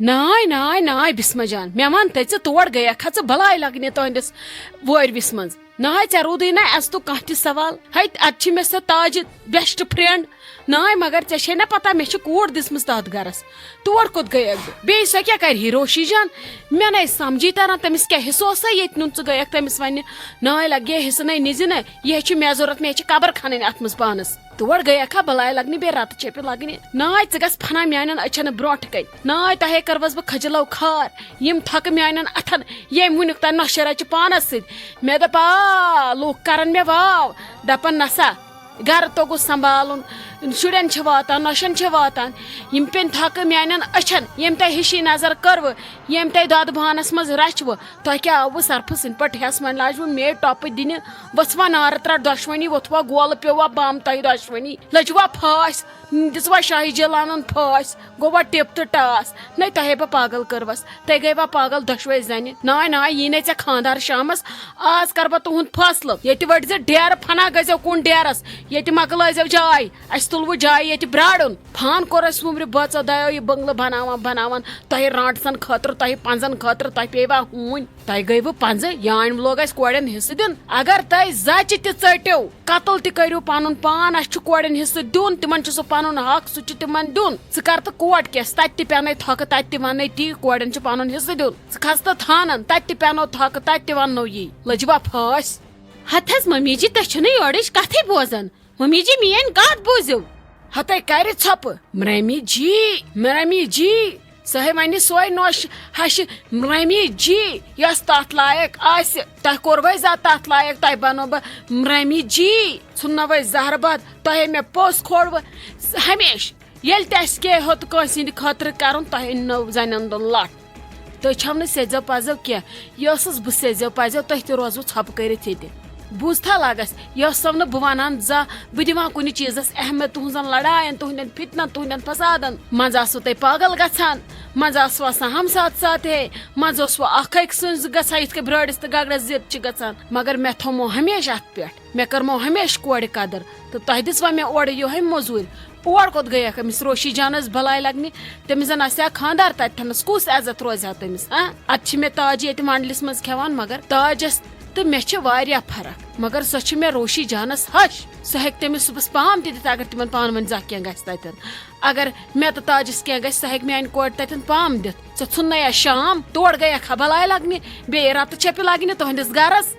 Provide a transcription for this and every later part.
ناے ناے ناے بسمہ جان مے one ژٕ تور گٔیکھا ژٕ بلاے لگنہِ تہنٛدِس وٲرۍوِس منٛز ناے ژےٚ روٗدٕے نا اَسہِ کانٛہہ تہِ سوال ہے اَتہِ چھِ مےٚ سۄ تاجہِ بیسٹ فرینڈ ناے مگر ژےٚ چھے نا پتہ مےٚ چھِ کوٗر دِژمٕژ تتھ گرس تور کوٚت گٔیکھ بہٕ بیٚیہِ سۄ کیٛاہ کرِ روشی جان مےٚ نَے سمجھی تران تٔمِس کیٛاہ حصہٕ اوسا ییٚتہِ نیُن ژٕ گٔیکھ تٔمِس وَنہِ ناے لگے حصہٕ نَے نِزِ نہٕ یہِ چھِ مےٚ ضوٚرتھ مےٚ چھِ قبر کھنٕنۍ اتھ منٛز پانس تور گٔیکھا بلاے لگنہِ بیٚیہِ رتہٕ چیٚپہِ لگنہِ ناے ژٕ گژھ فنا میانٮ۪ن أچھن برونٛٹھ کَنۍ ناے تۄہے کٔروس بہٕ کھجلو کھار یِم تھکہٕ میانٮ۪ن اتھن ییٚمۍ وُنیُک تانۍ نۄشہِ رچہِ پانس سۭتۍ مےٚ دوٚپ لوٗکھ کرن مےٚ واو دپن نسا گرٕ توٚگُس سنبھالُن شُرٮ۪ن چھِ واتان نۄشن چھِ واتان یِم پیٚن تھکہٕ میانٮ۪ن أچھن ییٚمۍ تۄہہِ ہِشی نظر کٔروٕ ییٚمۍ تۄہہِ دۄدٕ بانس منٛز رچھوٕ تۄہہِ کیٛاہ آوٕ سرفہٕ سٕنٛدۍ پٲٹھۍ ہٮ۪س وۄنۍ لاجوٕ مے ٹۄپہٕ دِنہِ ؤژھوا نارٕ ترٛٹھ دۄشوٕنی ووٚتھوا گولہٕ پیوٚوا بم تۄہہِ دۄشوٕنی لٔجوا پھٲسۍ دِژوا شاہی جلانن پھٲسۍ گوٚوا ٹِپ تہٕ ٹاس نَے تۄہے بہٕ پاگل کٔروس تُہۍ گٔیوا پاگل دۄشوے زنہِ ناے ناے یی نَے ژےٚ خانٛدار شامس آز کر بہٕ تُہُنٛد فٲصلہٕ ییٚتہِ ؤٹزِ ڈیرٕ فنا گٔژھِو کُن ڈیرس ییٚتہِ مۄکلٲیزیو جاے اَسہِ تُلوٕ جاے ییٚتہِ برارُن فان کوٚر اَسہِ وُمرِ بٲژو دۄیو یہِ بنگلہٕ بناوان تۄہہِ رانٹسن خٲطرٕ تۄہہِ پنٛزن خٲطرٕ تۄہہِ پیٚیوا ہوٗنۍ تۄہہِ گٔیوٕ پنٛزٕ یانہِ لوگ اَسہِ کورٮ۪ن حصہٕ دیُن اگر تۄہہِ زچہِ تہِ ژٔٹِو قتل تہِ کٔرِو پنُن پان اَسہِ چھُ کورٮ۪ن حصہٕ دیُن تِمن چھُ سُہ پنُن حق سُہ چھُ تِمن دیُن ژٕ کر تہٕ کوٹ کیس تتہِ تہِ پٮ۪نَے تھۄکہٕ تتہِ تہِ وننے تی کورٮ۪ن چھُ پنُن حصہٕ دیُن ژٕ کھس تہٕ تھانن تتہِ تہِ پٮ۪نو تھۄکہٕ تتہِ تہِ وننو یی لٔجوا پھٲسۍ ہتھ حظ ممی جی تُہۍ چھِو نہٕ یورٕچ کتھٕے بوزان ممی جی میٲنۍ کتھ بوٗزِو ہتے کرِ ژھۄپہٕ مرمی جی سۄ ہے ونہِ سۄے نۄش ہشہِ مرمی جی یۄس تتھ لایق آسہِ تۄہہِ کوٚروے زا تتھ لایق تۄہہِ بنو بہٕ مرمی جی ژھُننوے زہرٕ بد تۄہے مےٚ پوٚژھ کھولوٕ ہمیشہٕ ییٚلہِ تہِ اَسہِ کینٛہہ ہیوٚت کٲنٛسہِ ہِنٛدِ خٲطرٕ کرُن تۄہہِ أنۍنو زنٮ۪ن دۄن لٹھ تُہۍ چھو نہٕ سیٚزیو پزیو کینٛہہ یہِ ٲسٕس بہٕ سیٚزیو پزیو تُہۍ تہِ روزوٕ ژھۄپہٕ کٔرِتھ ییٚتہِ بوٗزتھا لگس یہِ ٲسو نہٕ بہٕ ونان زانٛہہ بہٕ دِوان کُنہِ چیٖزس اہمیت تُہنٛزن لڑاین تُہنٛدٮ۪ن فتنن تُہنٛدٮ۪ن فسادن منٛزٕ آسوٕ تُہۍ پاگل گژھان منٛزٕ آسوٕ آسان ہم ساتھ ساتھ ہے منٛزٕ اوسوٕ اکھ أکۍ سٕنٛز گژھان یِتھ کٔنۍ برٲرِس تہٕ گگرس ضد چھِ گژھان مگر مےٚ تھومو ہمیشہٕ اتھ پٮ۪ٹھ مےٚ کٔرمو ہمیشہٕ کورِ قدر تہٕ تۄہہِ دِژوا مےٚ اورٕ یِہوے موٚزوٗرۍ اور کوٚت گٔیکھ أمِس روشی جانس بلاے لگنہِ تٔمِس زن آسہِ ہا خانٛدار تتٮ۪نس کُس عزت روزِ ہا تٔمِس اتہِ چھِ مےٚ تاج ییٚتہِ منڈلس منٛز کھٮ۪وان مگر تاجس تہٕ مےٚ چھِ واریاہ فرق مگر سۄ چھِ مےٚ روشی جانس ہش سۄ ہیٚکہِ تٔمِس صُبحس پام تہِ دِتھ اگر تِمن پانہٕ ؤنۍ زانٛہہ کینٛہہ گژھِ تتٮ۪ن اگر مےٚ تہٕ تاجس کینٛہہ گژھِ سۄ ہیٚکہِ میانہِ کورِ تتٮ۪ن پام دِتھ ژےٚ ژھُننَے شام تور گٔیکھا بلاے لگنہِ بیٚیہِ رتہٕ چھپہِ لگنہِ تُہنٛدِس گرس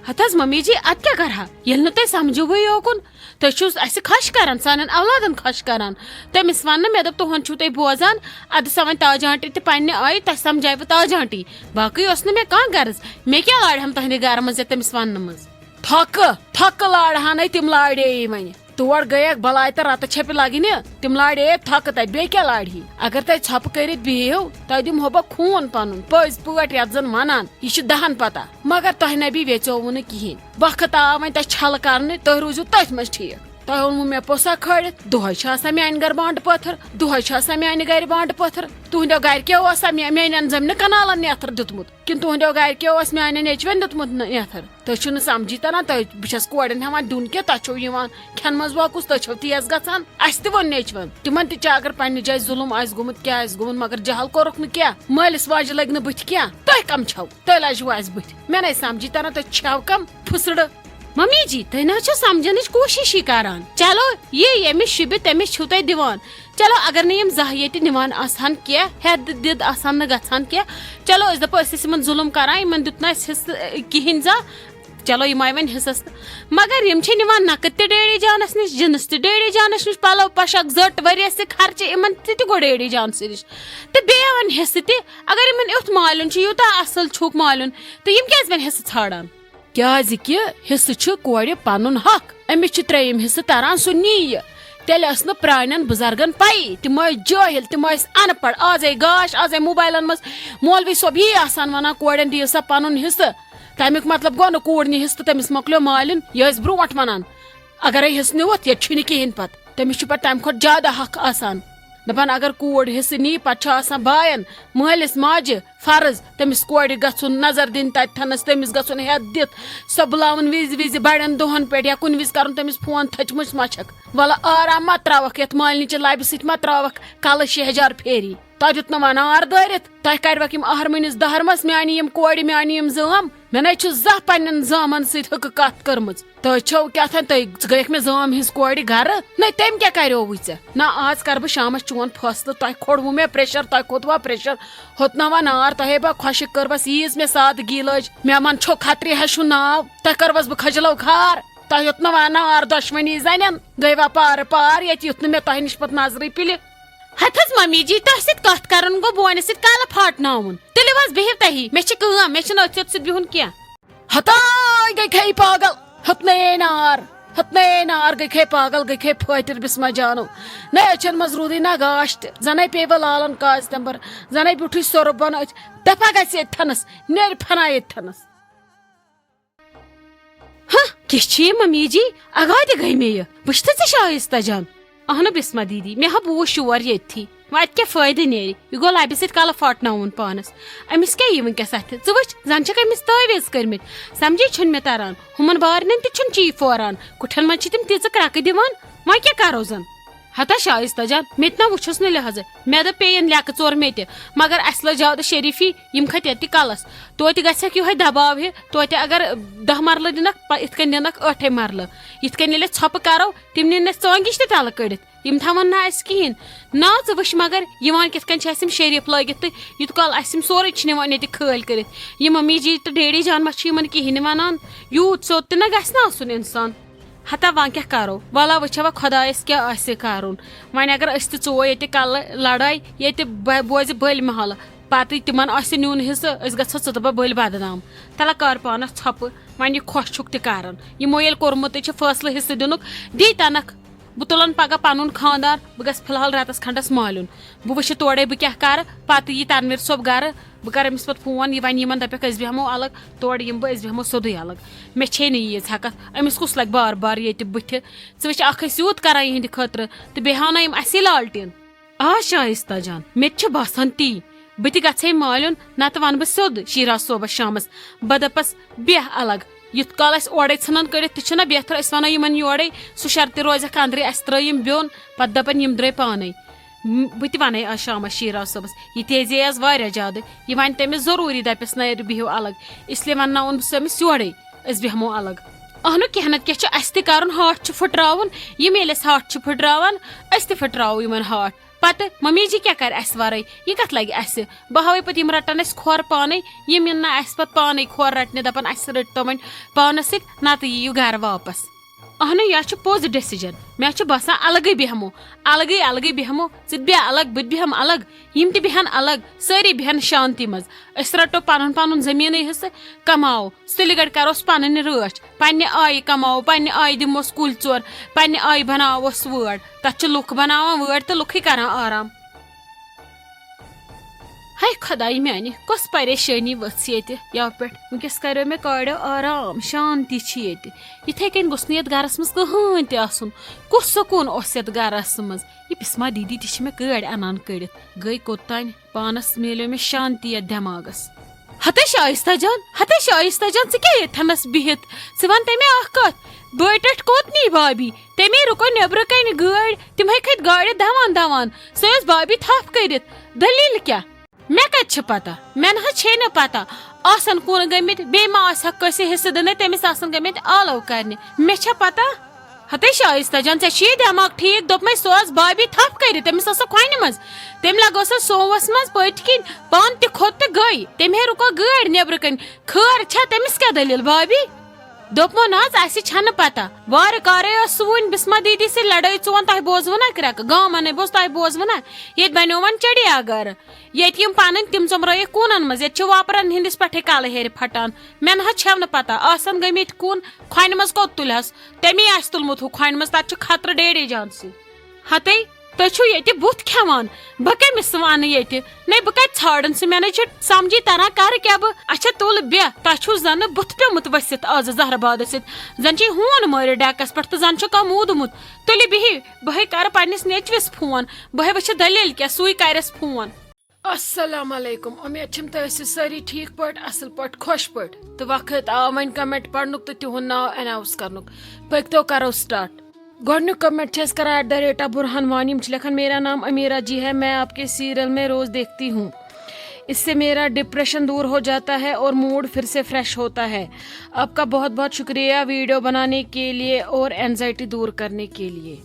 ہتھ حظ ممی جی اتہِ کیٛاہ کرہا ییٚلہِ نہٕ تۄہہِ سمجھوٕے یوکُن تُہۍ چھِو اسہِ خۄش کران سانٮ۪ن اولادن خۄش کران تٔمِس وننہٕ مےٚ دوٚپ تُہُنٛد چھُو تُہۍ بوزان ادٕ سا وۄنۍ تاج آنٹی تہِ پننہِ آیہِ تۄہہِ سمجھایوٕ تاج آنٹی باقٕے اوس نہٕ مےٚ کانٛہہ غرض مےٚ کیٛاہ لاڑہم تُہنٛدِ گرٕ منٛز یا تٔمِس وننہٕ منٛز تھۄکہٕ لاڑہانے تِم لاڑے وۄنۍ تور گٔیکھ بلاے تہٕ رتہٕ چھپہِ لگنہِ تِم لاڑے تھۄکہٕ تتہِ بیٚیہِ کیٛاہ لاڑہی اگر تۄہہِ ژھۄپہٕ کٔرِتھ بِہِو تۄہہِ دِمہو بہٕ خوٗن پنُن پٔزۍ پٲٹھۍ یتھ زن ونان یہِ چھُ دہن پتہ مگر تۄہہِ نبی ویژیووٕ نہٕ کہیٖنۍ وقت آو وۄنۍ تۄہہِ چھلہٕ کرنہِ تُہۍ روٗزِو تٔتھۍ منٛز ٹھیٖک تۄہہِ اوٚنوٕ مےٚ پوٚسا کھٲلِتھ دۄہے چھِ آسان میانہِ گرٕ بانٛڈٕ پٲتھر دۄہے چھُ آسان میانہِ گرِ بانٛڈٕ پٲتھر تُہنٛدیو گرِکیو اوسا میانٮ۪ن زٔمیٖنہٕ کنالن نٮ۪تھر دیُتمُت کِنہٕ تُہنٛدیو گرِکیو اوس میانٮ۪ن نیچوٮ۪ن دیُتمُت نٮ۪تھر تُہۍ چھِو نہٕ سمجھی تران تۄہہِ بہٕ چھس کورٮ۪ن ہٮ۪وان دیُن کینٛہہ تۄہہِ چھو یِوان کھٮ۪نہٕ منٛز ووکُس تُہۍ چھو تیز گژھان اسہِ تہِ ووٚن نیچوٮ۪ن تِمن تہِ چھِ اگر پننہِ جایہِ ظُلُم آسہِ گوٚمُت کیٛاہ آسہِ گوٚمُت مگر جہل کوٚرُکھ نہٕ کینٛہہ مٲلِس واجہِ لٔگۍ نہٕ بٕتھِ کینٛہہ تُہۍ کم چھو تُہۍ لجوٕ اسہِ بٕتھِ مےٚ نَے سمجھی تران تُہۍ چھو کم پھٕسڑٕ ممی جی تُہۍ نہ حظ چھِو سمجھنٕچ کوٗشِشٕے کران چلو یہِ ییٚمِس شُبہِ تٔمِس چھِو تُہۍ دِوان چلو اگر نہٕ یِم زانٛہہ ییٚتہِ نِوان آسہن کینٛہہ ہٮ۪د دِد آسہن نہٕ گژھان کینٛہہ چلو أسۍ دپو أسۍ ٲسۍ یِمن ظُلُم کران یِمن دیُت نہٕ اَسہِ حِصہٕ کِہینۍ زانٛہہ چلو یِم آیہِ وۄنۍ حِصس تہٕ مگر یِم چھِ نِوان نقد تہِ ڈیڈی جانس نِش جِنس تہِ ڈیڈی جانس نِش پلو پوشاک زٔٹ ؤریس تہِ خرچہِ یِمن تہِ گوٚو ڈیڈی جانسٕے نِش تہٕ بیٚیہِ وۄنۍ حِصہٕ تہِ اگر یِمن یُتھ مالیُن چھُ یوٗتاہ اصٕل چھُکھ مالیُن تہٕ یِم کیٛازِ وۄنۍ حِصہٕ ژھانڈان کیٛازِ کہِ حِصہٕ چھُ کورِ پنُن حق أمِس چھُ ترٛیٚیِم حِصہٕ تران سُہ نِیہِ تیٚلہِ ٲس نہٕ پرانٮ۪ن بُزرگن پایی تِم ٲسۍ جٲہِل تِم ٲسۍ ان پڑھ آزے گاش آزے موبایلن منٛز مولوی صٲب یی آسان ونان کورٮ۪ن دِیِو سا پنُن حِصہٕ تمیُک مطلب گوٚو نہٕ کوٗر نہِ حِصہٕ تہٕ تٔمِس مۄکلیو مالیُن یہِ ٲسۍ برونٛٹھ ونان اگرے حِصہٕ نِوُتھ ییٚتہِ چھُنہٕ کہیٖنۍ پتہٕ تٔمِس چھُ پتہٕ تمہِ کھۄتہٕ زیادٕ حق آسان دپان اگر کوٗر حِصہٕ نی پتہٕ چھُ آسان باین مٲلِس ماجہِ فرض تٔمِس کورِ گژھُن نظر دِنۍ تتٮ۪نس تٔمِس گژھُن ہٮ۪تھ دِتھ سۄ بُلاوُن وِزِ وِزِ بڑٮ۪ن دۄہن پٮ۪ٹھ یا کُنہِ وِزِ کرُن تٔمِس فون تھٔچمٕژ ما چھکھ ولہٕ آرام ما تراوکھ یتھ مالنِچہِ لبہِ سۭتۍ ما تراوکھ کلہٕ شہجار پھیری تہ دیت نہ نار دٲرِتھ تۄہہِ کڑوکھ یِم أہرمٕنِس دہرمس میانہِ یِم کورِ میانہِ یِم زام مےٚ نَے چھُ زانٛہہ پننٮ۪ن زامن سۭتۍ ہُکہٕ کتھ کٔرمٕژ تُہۍ چھو کیٛاتھانۍ ژٕ گٔیکھ مےٚ زام ہِنٛز کورِ گرٕ نَے تٔمۍ کیٛاہ کریووٕے ژےٚ نہ آز کرٕ بہٕ شامس چون فٲصلہٕ تۄہہِ کھوڑوٕ مےٚ پریشر تۄہہِ کھوٚتوا پریشر ہۄتناوا نار تۄہے بہٕ خۄشِک کٔروس ییٖژ مےٚ سادگی لٔج مےٚ چھو کھتری ہش ہُنٛد ناو تۄہہِ کٔروس بہٕ کھجلو کھار تۄہہِ یوٚتناوا نار دۄشوٕنی زنٮ۪ن گٔیوا پارٕ پار ییٚتہِ یُتھ نہٕ مےٚ تۄہہِ نِش پتہٕ نظرٕے پِلہِ ہتھ حظ ممی جی تۄہہِ سۭتۍ کتھ کرُن گوٚو بونہِ سۭتۍ کلہٕ پھاٹناوُن تیٚلہِ حظ بِہِو تُہی مےٚ چھِ کٲم مےٚ چھُنہٕ أتھۍ سۭتۍ بِہُن کینٛہہ ہتاے گٔے کھے پاگل ہتنے نار گٔے کھے پاگل گٔے کھے پھٲٹر بسما جانو نہ أچھن منٛز روٗدٕے نہ گاش تہِ زنٕے پیٚیہِ لالن کاستمبر زنٕے بیوٗٹھٕے سۄرُپ بۄن أتھۍ دپا گژھِ ییٚتھنس نیرِ فنا ییٚتھنس کیٛاہ چھُ یہِ ممی جی اگاے تہِ گٔے مےٚ یہِ بہٕ چھِ ژےٚ شایستہ جان اہنو بسما دیدی مےٚ ہا بوٗز شور ییٚتھی وۄنۍ اَتہِ کیٛاہ فٲیدٕ نیرِ یہِ گوٚو لبہِ سۭتۍ کلہٕ پھاٹناوُن پانس أمِس کیٛاہ یی وٕنکیٚس اتھِ ژٕ وٕچھ زن چھکھ أمِس تٲویٖز کٔرمٕتۍ سمجھے چھُنہٕ مےٚ تران ہُمن بارنٮ۪ن تہِ چھُنہٕ چی پھوران کُٹھٮ۪ن منٛز چھِ تِم تیٖژٕ کرٛکہٕ دِوان وۄنۍ کیٛاہ کرو زن ہتا شایستہ جان مےٚ تہِ نہ وٕچھُس نہٕ لحاظہٕ مےٚ دوٚپ پیٚیِن لیٚکہٕ ژور مےٚ تہِ مگر اسہِ لٔج زیادٕ شریٖفی یِم کھٔتۍ ییٚتہِ کلس توتہِ گژھٮ۪کھ یِہوے دباو ہہِ توتہِ اگر 10 مرلہٕ دِنکھ یِتھ کٔنۍ دِنکھ 8 مرلہٕ یِتھ کٔنۍ ییٚلہِ أسۍ ژھۄپہٕ کرو تِم نِن اَسہِ ژۄنٛگِج تہِ تلہٕ کٔڑِتھ یِم تھاون نہٕ اسہِ کِہینۍ نا ژٕ وٕچھ مگر یِوان کِتھ کٔنۍ چھِ اسہِ یِم شریٖف لٲگِتھ تہٕ یوٗت کال اسہِ یِم سورُے چھِ نِوان ییٚتہِ کھٲلۍ کٔرِتھ یہِ ممی جی تہٕ ڈیڈی جان ما چھِ یِمن کِہینۍ نہٕ ونان یوٗت سیوٚد تہِ نہ گژھِ نہٕ آسُن انسان ہتا وۄنۍ کیٛاہ کرو ولا وٕچھوا خۄدایس کیٛاہ آسہِ کرُن وۄنۍ اگر أسۍ تہِ ژوو ییٚتہِ کلہٕ لڑٲے ییٚتہِ بوزِ بٔلۍ محلہٕ پتہٕ تِمن آسہِ نیُن حصہٕ أسۍ گژھو ژٕ تہٕ بہٕ بٔلۍ بدنام تلہ کر پانس ژھۄپہٕ وۄنۍ یہِ خۄش چھُکھ تہِ کران یِمو ییٚلہِ کوٚرمُتٕے چھُ فٲصلہٕ حصہٕ دِنُک دی تنکھ بہٕ تُلن پگہہ پنُن خاندار بہٕ گژھٕ فلحال رٮ۪تس کھنڈس مالیُن بہٕ وٕچھِ تورے بہٕ کیٛاہ کرٕ پتہٕ یی تنویر صٲب گرٕ بہٕ کرٕ أمِس پتہٕ فون یہِ وَنہِ یِمن دپٮ۪کھ أسۍ بیٚہمو الگ تورٕ یِمہٕ بہٕ أسۍ بیٚہمو سیوٚدُے الگ مےٚ چھے نہٕ ییٖژ ہٮ۪کتھ أمِس کُس لگہِ بار بار ییٚتہِ بٕتھِ ژٕ وٕچھ اکھ ٲسۍ یوٗت کران یِہنٛدِ خٲطرٕ تہٕ بیٚیہِ ہاونٲے یِم اسی لالٹیٖن آ شایستہ جان مےٚ تہِ چھُ باسان تی بہٕ تہِ گژھے مالیُن نتہٕ ونہٕ بہٕ سیوٚد شیراز صٲبس شامس بہٕ دپس بیٚہہ الگ یُتھ کال اسہِ اورے ژھٕنان کٔڑِتھ تہِ چھُنہ بہتر أسۍ ونو یِمن یورے سُہ شرطہِ روزٮ۪کھ انٛدرٕے اسہِ ترٲے یِم بیوٚن پتہٕ دپن یِم درٛاے پانے بہٕ تہِ ونَے آز شامس شیراز صٲبس یہِ تیزے آز واریاہ زیادٕ یہِ وَنہِ تٔمِس ضروٗری دپٮ۪س نَیرِ بِہِو الگ اسلیے ونناوُن بہٕ أمِس یورے أسۍ بیٚہمو الگ اہنو کینٛہہ نتہٕ کینٛہہ چھُ اسہِ تہِ کرُن ہاٹ چھُ پھٕٹراوُن یِم ییٚلہِ أسۍ ہاٹ چھِ پھٕٹراوان أسۍ تہِ پھٕٹراوو یِمن ہاٹ پتہٕ ممی جی کیٛاہ کرِ اسہِ ورٲے یہِ کتھ لگہِ اسہِ بہٕ ہاوے پتہٕ یِم رٹن اسہِ کھۄر پانے یِم یِن نہٕ اسہِ پتہٕ پانے کھۄر رٹنہِ دپن اسہِ رٔٹتو وۄنۍ پانس سۭتۍ نتہٕ یِیِو گرٕ واپس اہنو یہِ چھُ پوٚز ڈیسِجن مےٚ چھُ باسان الگٕے بیٚہمو الگٕے بیٚہمو ژٕ تہِ بیٚہہ الگ بہٕ تہِ بیٚہمہٕ الگ یِم تہِ بیٚہن الگ سٲری بیٚہن شانتی منٛز أسۍ رٹو پنُن پنُن زٔمیٖنٕے حصہٕ کماوو سُلہِ گڑِ کروس پنٕنۍ رٲچھ پننہِ آیہِ کماوو پننہِ آیہِ دِموس کُلۍ ژور پننہِ آیہِ بناووس وٲر تتھ چھِ لُکھ بناوان وٲر تہٕ لُکھٕے کران آرام ہاے خۄداے میانہِ کۄس پریشٲنی ؤژھ ییٚتہِ یوٕ پٮ۪ٹھ ونکیٚس کریو مےٚ کاڑیو آرام شانتی چھِ ییٚتہِ یِتھے کٔنۍ گوٚژھ نہٕ یتھ گرس منٛز کٕہٕنۍ تہِ آسُن کُس سکوٗن اوس یتھ گرس منٛز یہِ بسما دیدی تہِ چھِ مےٚ گٲڑۍ انان کٔڑِتھ گٔے کوٚتانۍ پانس میلیو مےٚ شانتی یتھ دٮ۪ماغس ہتے شایستہ جان ژٕ کیٛاہ ییٚتھنس بِہِتھ ژٕ ون تمے اکھ کتھ بٲے ٹٹھ کوٚت نی بابی تمے رُکو نیبرٕ کنہِ گٲڑۍ تِمے کھٔتۍ گاڑِ دوان سۄ ٲس بابی تھپھ کٔرِتھ دٔلیٖل کیٛاہ مےٚ کتہِ چھِ پتہ مےٚ نہ حظ چھے نہٕ پتہ آسن کُن گٔمٕتۍ بیٚیہِ ما آسہکھ کٲنٛسہِ حصہٕ دِنٕے تٔمِس آسن گٔمٕتۍ آلو کرنہِ مےٚ چھا پتہ ہتے شایستہ جان ژےٚ چھُیی دٮ۪ماغ ٹھیٖک دوٚپمے سۄ ٲس بابی تھپھ کٔرِتھ تٔمِس ٲسکھ کھۄنہِ منٛز تٔمۍ لگٲوسس سوموس منٛز پٔتۍ کِنۍ پانہٕ تہِ کھوٚت تہٕ گٔے تٔمۍ رُکو گٲڑۍ نیبرٕ کنۍ خٲر چھا تٔمِس کیٛاہ دٔلیٖل بابی دوٚپمو نہ حظ اسہِ چھنہٕ پتہ وارٕ کارے ٲس سُہ وٕنۍ بسما دیدی سۭتۍ لڑٲے ژٕ وَن تۄہہِ بوزوٕ نا کرٛٮ۪کہٕ گامَنٕے بوز تۄہہِ بوزوٕ نا ییٚتہِ بنیو وۄنۍ چڑیا گرٕ ییٚتہِ یِم پنٕنۍ تِم ژوٚمرٲیِکھ کوٗنن منٛز ییٚتہِ چھِ وۄپرن ہِنٛدِس پٮ۪ٹھٕے کلہٕ ہیرِ پھٹان مےٚ نہ حظ چھَو نہٕ پتہ آسن گٔمٕتۍ کُن کھۄنہِ منٛز کوٚت تُلہس تمی آسہِ تُلمُت ہُہ کھۄنہِ منٛز تتہِ چھُ خطرٕ ڈیڈی جانسٕے ہتے تُہۍ چھِو ییٚتہِ بُتھ کھٮ۪وان بہٕ کٔمِس ونہٕ ییٚتہِ نَے بہٕ کتہِ ژھانڈن سُہ مےٚ نَے چھُ سمجھی تران کرٕ کیٛاہ بہٕ اچھا تُل بیٚہہ تۄہہِ چھُو زنہٕ بُتھ پیومُت ؤسِتھ آز زہربادٕ سۭتۍ زن چھِ ہوٗن مٲرِتھ ڈیکس پٮ۪ٹھ تہٕ زن چھُ کانٛہہ موٗدمُت تُلِو بِہِو بہے کرٕ پننِس نیچوِس فون بہے وٕچھِ دٔلیٖل کیٛاہ سُے کرٮ۪س فون السلام علیکم امید چھم تُہۍ ٲسِو سٲری ٹھیٖک پٲٹھۍ اصل پٲٹھۍ خۄش پٲٹھۍ تہٕ وقت آو وۄنۍ کمنٹ پرنُک تہٕ تِہُنٛد ناو اناوُس کرنُک پٔکۍتو کرو سٹارٹ گۄڈنیُک کمنٹ چھس کران @ برہان وانی لکھان میرا نام امیرا جی ہے میں آپ کے سیریل میں روز دیکھتی ہوں اس سے میرا ڈپریشن دور ہو جاتا ہے اور موڈ پھر سے فریش ہوتا ہے آپ کا بہت بہت شکریہ ویڈیو بنانے کے لیے اور اینزائٹی دور کرنے کے لیے.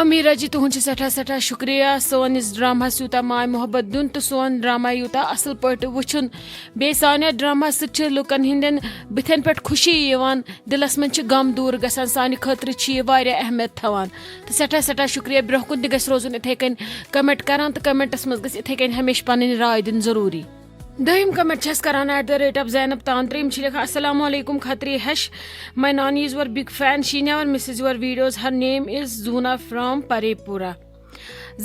امیرا جی تہد سٹھا سٹھا شکریہ سون اس ڈرامہ یوتہ ماے محبت دن تو سون ڈرامہ یوتہ اصل پٲٹھۍ وٕچھُن بیٚیہِ سانہِ ڈرامہ سۭتۍ لُکن ہٕنٛدٮ۪ن بٕتھٮ۪ن پٮ۪ٹھ خوشی یِوان دلس منٛز چھِ غم دوٗر گژھان سانہِ خٲطرٕ چھِ یہِ واریاہ اہمیت تھاوان تہٕ سٮ۪ٹھاہ سٮ۪ٹھاہ شکریہ برونٛہہ کُن تہِ گژھِ روزُن یِتھَے کٔنۍ کمنٹ کران تہٕ کمنٹس منٛز گژھِ یِتھَے کٔنۍ ہمیشہِ پنٕنۍ راے دِنۍ ضروٗری. دوٚیِم کمنٹ چھس کران @ زینب تانترے یِم چھِ لیکھان السلام علیکم کھتری ہش ماے نانی is your big fan she never misses your videos her name is Zona from Parraypora.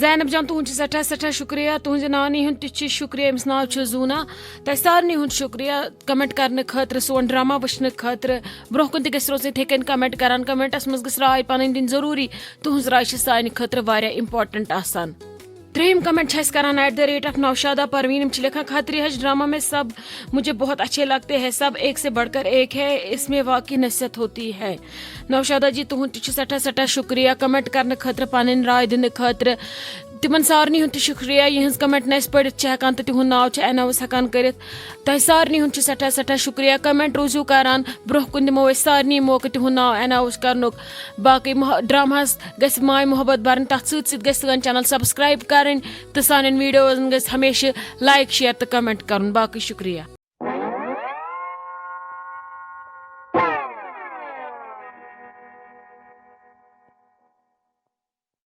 زینب جان تہد سٹھا سٹھا شکریہ تہذ نانی ہند تہ شکریہ یمس ناو چھ زونا تہ سارنٕے ہند شکریہ کمنٹ کرنہٕ خٲطرٕ سون ڈرامہ وٕچھنہٕ خٲطرٕ برونٛہہ کُن تہِ گژھِ روزُن یِتھَے کٔنۍ کمنٹ کران کمنٹس منٛز گژھِ راے پنٕنۍ دِنۍ ضروٗری تُہنٛز راے چھِ سانہِ خٲطرٕ واریاہ امپاٹنٹ آسان. ترٛیٚیِم کمنٹ چھِ کران @ نوشادہ پروین یِم چھِ لیکھان کھتری ہش ڈرامہ میں سب مجھے بہت اچھے لگتے ہیں سب ایک سے بڑھ کر ایک ہے اس میں واقعی نصیحت ہوتی ہے. نوشادہ جی تہد تہ سٹھاہ سٹھاہ شکریہ کمنٹ کرنہٕ خٲطرٕ پنٕنۍ راے دِنہٕ خٲطرٕ تمن سارنٕے ہُنٛد تہِ شکریہ یِہٕنٛز کمنٹ نہٕ أسۍ پٔرِتھ چھِ ہٮ۪کان تہٕ تِہُنٛد ناو چھِ اناوُس ہٮ۪کان کٔرِتھ تۄہہِ سارنٕے ہُنٛد چھُ سٮ۪ٹھاہ سٮ۪ٹھاہ شکریہ کمنٹ روٗزِو کران برونٛہہ کُن دِمو أسۍ سارنٕے موقعہٕ تِہُنٛد ناو اناوُس کرنُک باقٕے ڈراماہس گژھِ ماے محبت بھرٕنۍ تتھ سۭتۍ سۭتۍ گژھِ سٲنۍ چینل سبسکرایب کرٕنۍ تہٕ سانٮ۪ن ویڈیوزن گژھِ ہمیشہِ لایک شیئر تہٕ کمنٹ کرُن باقٕے شکریہ.